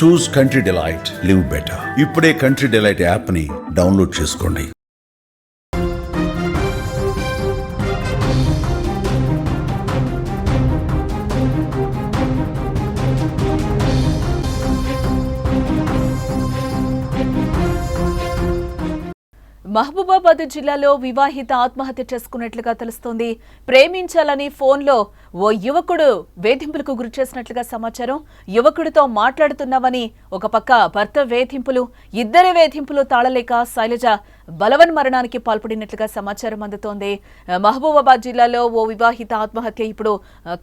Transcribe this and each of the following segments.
చూస్ country delight, live better. ఇప్పుడే country delight app ని download చేసుకోండి. మహబూబాబాద్ జిల్లాలో వివాహిత ఆత్మహత్య చేసుకున్నట్లుగా తెలుస్తోంది. ప్రేమించాలని ఫోన్లో ఓ యువకుడు వేధింపులకు గురి చేసినట్లుగా సమాచారం. యువకుడితో మాట్లాడుతున్నామని ఒక పక్క భర్త వేధింపులు, ఇద్దరి వేధింపులు తాళలేక శైలజ బలవన్ మరణానికి పాల్పడినట్లుగా సమాచారం అందుతోంది. మహబూబాబాద్ జిల్లాలో ఓ వివాహిత ఆత్మహత్య ఇప్పుడు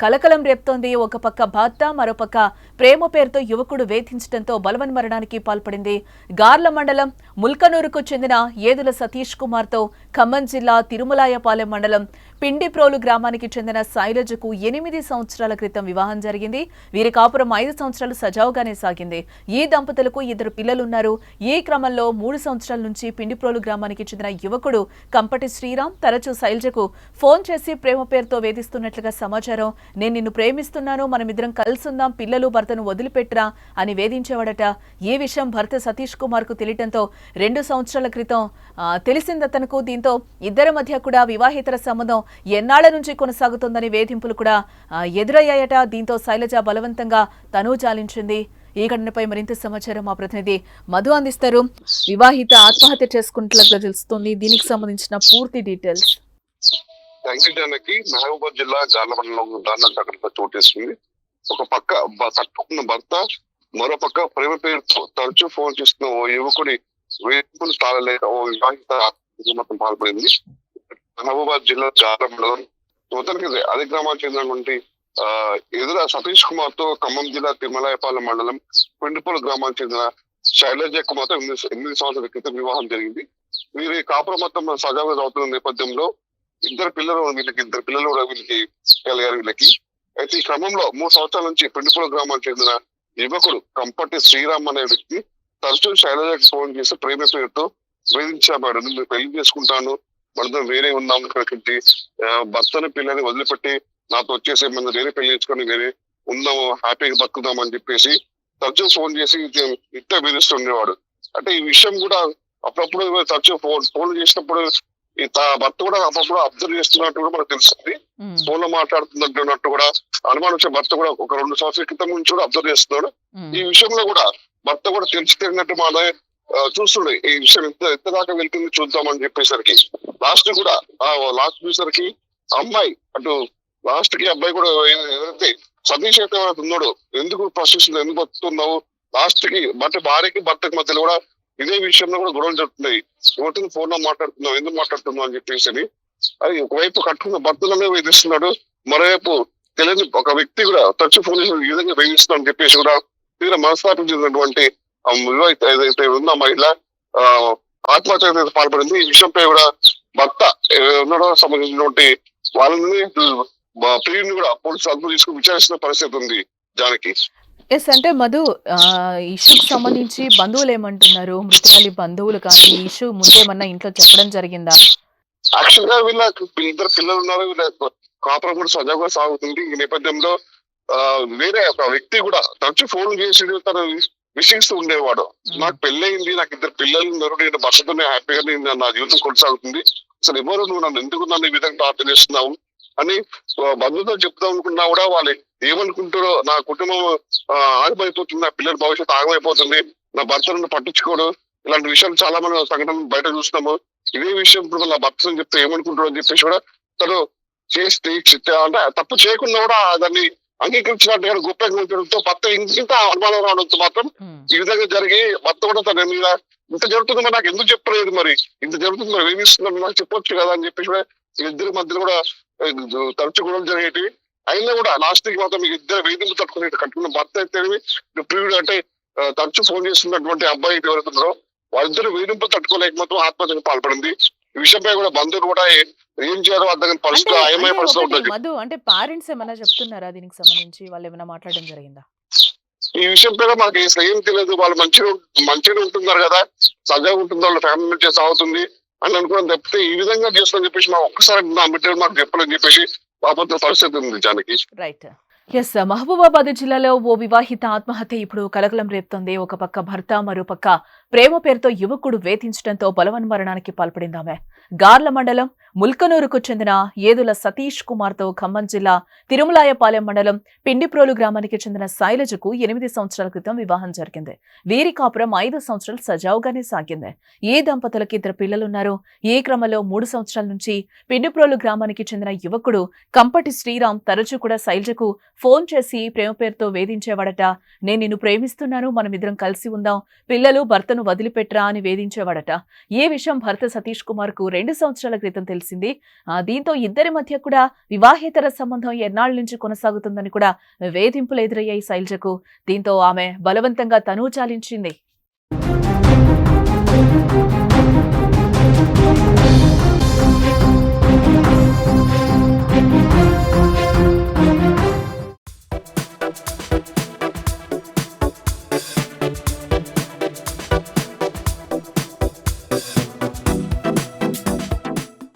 కలకలం రేపుతోంది. ఒక పక్క భర్త, మరోపక్క ప్రేమ పేరుతో యువకుడు వేధించడంతో బలవన్ మరణానికి పాల్పడింది. గార్ల మండలం ముల్కనూరుకు చెందిన ఏదుల సతీష్ కుమార్ తో ఖమ్మం జిల్లా తిరుమలాయపాలెం మండలం పిండిప్రోలు గ్రామానికి చెందిన శైలజకు 8 సంవత్సరాల క్రితం వివాహం జరిగింది. వీరి కాపురం 5 సంవత్సరాలు సజావుగానే సాగింది. ఈ దంపతులకు 2 పిల్లలున్నారు. ఈ క్రమంలో 3 సంవత్సరాల నుంచి పిండిప్రోలు గ్రామానికి చెందిన యువకుడు కంపటి శ్రీరామ్ తరచూ శైలజకు ఫోన్ చేసి ప్రేమ పేరుతో వేధిస్తున్నట్లుగా సమాచారం. నేను నిన్ను ప్రేమిస్తున్నాను, మనమిద్దరం కలుసుందాం, పిల్లలు భర్తను వదిలిపెట్టరా అని వేధించేవాడట. ఈ విషయం భర్త సతీష్ కుమార్ కు తెలియటంతో 2 సంవత్సరాల క్రితం తెలిసిందతనకు. దీంతో ఇద్దరి మధ్య కూడా వివాహేతర సంబంధం ఎన్నాళ్ల నుంచి కొనసాగుతోందని వేధింపులు కూడా ఎదురయ్యాయట. దీంతో శైలజ బలవంతంగా తను చాలించింది. ఈ ఘటనపై మరింత సమాచారం మా ప్రతినిధి మధు అందిస్తారు. వివాహిత ఆత్మహత్య చేసుకున్నట్లుగా తెలుస్తోంది. దీనికి సంబంధించిన పూర్తి డీటెయిల్స్. మహబూబాద్ జిల్లా గార్లమండలంలో దారుణ సంఘటన చోటేస్తుంది. ఒక పక్క తట్టుకున్న భర్త, మరో పక్క ప్రేమ పేరుతో తరచూ ఫోన్ చేస్తున్న ఓ యువకుడి వేధింపులు తాళలేక ఓ వివాహిత మొత్తం పాల్పడింది. మహబూబాద్ జిల్లా గార్ల మండలం మొత్తానికి అదే గ్రామానికి చెందినటువంటి ఎదుర సతీష్ కుమార్ తో ఖమ్మం జిల్లా తిరుమలాయపాలెం మండలం పిండిపూలు గ్రామానికి చెందిన శైలజ కుమార్తో 8 సంవత్సరాల క్రితం వివాహం జరిగింది. వీరి కాపురం మొత్తం సజావుగా అవుతున్న నేపథ్యంలో ఇద్దరు పిల్లలు కూడా వీళ్ళకి కలిగారు వీళ్ళకి. అయితే ఈ క్రమంలో 3 సంవత్సరాల నుంచి పిండిపూలు గ్రామానికి చెందిన యువకుడు కంపటి శ్రీరామ్ అనే వ్యక్తి తరచూ శైలజకి ఫోన్ చేసి ప్రేమ పేరుతో వేధించాడు. నేను పెళ్లి చేసుకుంటాను, మనతో వేరే ఉన్నాం, ఇక్కడికి భర్తని పిల్లని వదిలిపెట్టి నాతో వచ్చేసి మన వేరే పెళ్లి చేసుకొని వేరే ఉందాము, హ్యాపీగా బతుకుదాం అని చెప్పేసి తరచూ ఫోన్ చేసి ఇంత బెదిరిస్తుండేవాడు. అంటే ఈ విషయం కూడా అప్పుడప్పుడు తరచూ ఫోన్ చేసినప్పుడు భర్త కూడా అప్పుడప్పుడు అబ్జర్వ్ చేస్తున్నట్టు కూడా మనకు తెలుస్తుంది. ఫోన్ లో మాట్లాడుతున్నట్టు కూడా అనుమానం వచ్చే భర్త కూడా ఒక 2 సంవత్సరాల క్రితం నుంచి కూడా అబ్జర్వ్ చేస్తున్నాడు. ఈ విషయంలో కూడా భర్త కూడా తెలిసినట్టు మన చూస్తుండే ఈ విషయం ఎంత దాకా వెళ్తుంది చూద్దామని చెప్పేసరికి లాస్ట్ చూసరికి అమ్మాయి అటు లాస్ట్ కి అబ్బాయి కూడా ఏదైతే సతీష్ అయితే ఉన్నాడు, ఎందుకు ప్రశ్నిస్తుంది, ఎందుకు బతుకుతున్నావు, లాస్ట్ కి భార్యకి భర్తకి మధ్యలో కూడా ఇదే విషయంలో కూడా గొడవలు జరుగుతున్నాయి. ఎవరితో ఫోన్ లో మాట్లాడుతున్నావు, ఎందుకు మాట్లాడుతున్నావు అని చెప్పేసి అది ఒకవైపు కట్టుకున్న భర్తలనే వేధిస్తున్నాడు, మరోవైపు తెలియని ఒక వ్యక్తి కూడా తరచు ఫోన్ చేసి ఈ విధంగా వేధిస్తున్నాడు అని చెప్పేసి కూడా తీవ్ర మనస్తాపం చెందినటువంటి వివాహిత ఏదైతే ఉందో మహిళ ఆత్మహత్య పాల్పడింది. ఈ విషయంపై కూడా భర్త ఉండడం సంబంధించినటువంటి వాళ్ళని ప్రియుని కూడా పోలీసులు అదుపు తీసుకుని విచారిస్తున్న పరిస్థితి ఉంది. జానకి అంటే మధు, ఇష్యూకి సంబంధించి బంధువులు ఏమంటున్నారు? మృతురాలి బంధువులు కానీ ఈ ఇష్యూ ముందేమన్నా ఇంట్లో చెప్పడం జరిగిందా? యాక్చువల్ గా వీళ్ళ 2 పిల్లలు ఉన్నారు, వీళ్ళ కాపురం కూడా సజావుగా సాగుతుంది. ఈ నేపథ్యంలో వేరే ఒక వ్యక్తి కూడా తరచు ఫోన్ చేసి తను విషిస్తూ ఉండేవాడు. నాకు పెళ్ళయింది, నాకు 2 పిల్లలు ఉన్నారు, నేను భర్తతోనే హ్యాపీగా నా జీవితం కొనసాగుతుంది, అసలు ఎవరు నువ్వు నన్ను ఈ విధంగా ప్రార్థన చేస్తున్నావు అని బంధువులతో చెప్తాం అనుకున్నా కూడా వాళ్ళు ఏమనుకుంటారో, నా కుటుంబం ఆగమైపోతుంది, నా పిల్లల భవిష్యత్తు ఆగమైపోతుంది, నా భర్తను పట్టించుకోడు, ఇలాంటి విషయాలు చాలా మంది సంఘటనలు బయట చూస్తున్నాము. ఇదే విషయం ఇప్పుడు నా భర్తను చెప్తే ఏమనుకుంటారో అని చెప్పేసి కూడా తను చేస్తే అంటే తప్పు చేయకుండా కూడా దాన్ని అంగీకరించినట్టుగా గొప్పగా ఉండడంతో భర్త ఇంత అనుమానం రావడంతో మాత్రం ఈ విధంగా జరిగి భర్త కూడా తన మీద ఇంత జరుగుతుందో నాకు ఎందుకు చెప్పలేదు, మరి ఇంత జరుగుతుంది, మరి వేధిస్తుందని నాకు చెప్పొచ్చు కదా అని చెప్పేసి కూడా ఇద్దరి మధ్యలో కూడా తరచు గొడవలు జరిగేటివి. అయినా కూడా లాస్ట్ కి మాత్రం ఇద్దరు వేధింపు తట్టుకునే కట్టుకున్న భర్త అయితే ప్రియుడు అంటే తరచు ఫోన్ చేస్తున్నటువంటి అబ్బాయి ఎవరుతున్నారో వాళ్ళిద్దరు వేధింపు తట్టుకోలేక మాత్రం ఆత్మహత్యకు పాల్పడింది. ఈ విషయంపై కూడా బంధువులు కూడా ఏం చేయాలో అర్థం పరిస్థితి అయమయ పరిస్థితి ఉంటుంది. మధు, అంటే పేరెంట్స్ ఏమైనా చెప్తున్నారా దీనికి సంబంధించి? వాళ్ళు ఏమైనా మాట్లాడడం జరిగిందా? ఈ విషయం పైన మనకి ఏం తెలియదు. వాళ్ళు మంచిగా ఉంటున్నారు కదా, సజాగా ఉంటుంది, వాళ్ళ ఫ్యామిలీ నుంచి సాగుతుంది అని అనుకోవడం తప్పితే ఈ విధంగా చేస్తామని చెప్పేసి ఒక్కసారి నా బిడ్డలు మాకు చెప్పాలని చెప్పేసి పాపంతో పరిస్థితి ఉంది. జానకి రైట్. మహబూబాబాద్ జిల్లాలో ఓ వివాహిత ఆత్మహత్య ఇప్పుడు కలకలం రేపుతోంది. ఒక పక్క భర్త, మరోపక్క ప్రేమ పేరుతో యువకుడు వేధించడంతో బలవన్మరణానికి పాల్పడిందామె. గార్ల మండలం ముల్కనూరుకు చెందిన ఏదుల సతీష్ కుమార్ తో ఖమ్మం జిల్లా తిరుమలాయపాలెం మండలం పిండిప్రోలు గ్రామానికి చెందిన శైలజకు 8 సంవత్సరాల క్రితం వివాహం జరిగింది. వీరి కాపురం 5 సంవత్సరాలు సజావుగానే సాగింది. ఈ దంపతులకి 2 పిల్లలున్నారు. ఈ క్రమంలో 3 సంవత్సరాల నుంచి పిండిప్రోలు గ్రామానికి చెందిన యువకుడు కంపటి శ్రీరామ్ తరచూ కూడా శైలజకు ఫోన్ చేసి ప్రేమ పేరుతో వేధించేవాడట. నేను నిన్ను ప్రేమిస్తున్నాను, మనమిద్దరం కలిసి ఉందాం, పిల్లలు భర్తను వదిలిపెట్టరా అని వేధించేవాడట. ఈ విషయం భర్త సతీష్ కుమార్ కు 2 సంవత్సరాల క్రితం తెలిసింది. దీంతో ఇద్దరి మధ్య కూడా వివాహేతర సంబంధం ఎన్నాళ్ల నుంచి కొనసాగుతుందని కూడా వేధింపులు ఎదురయ్యాయి శైలజకు. దీంతో ఆమె బలవంతంగా తను చాలించింది.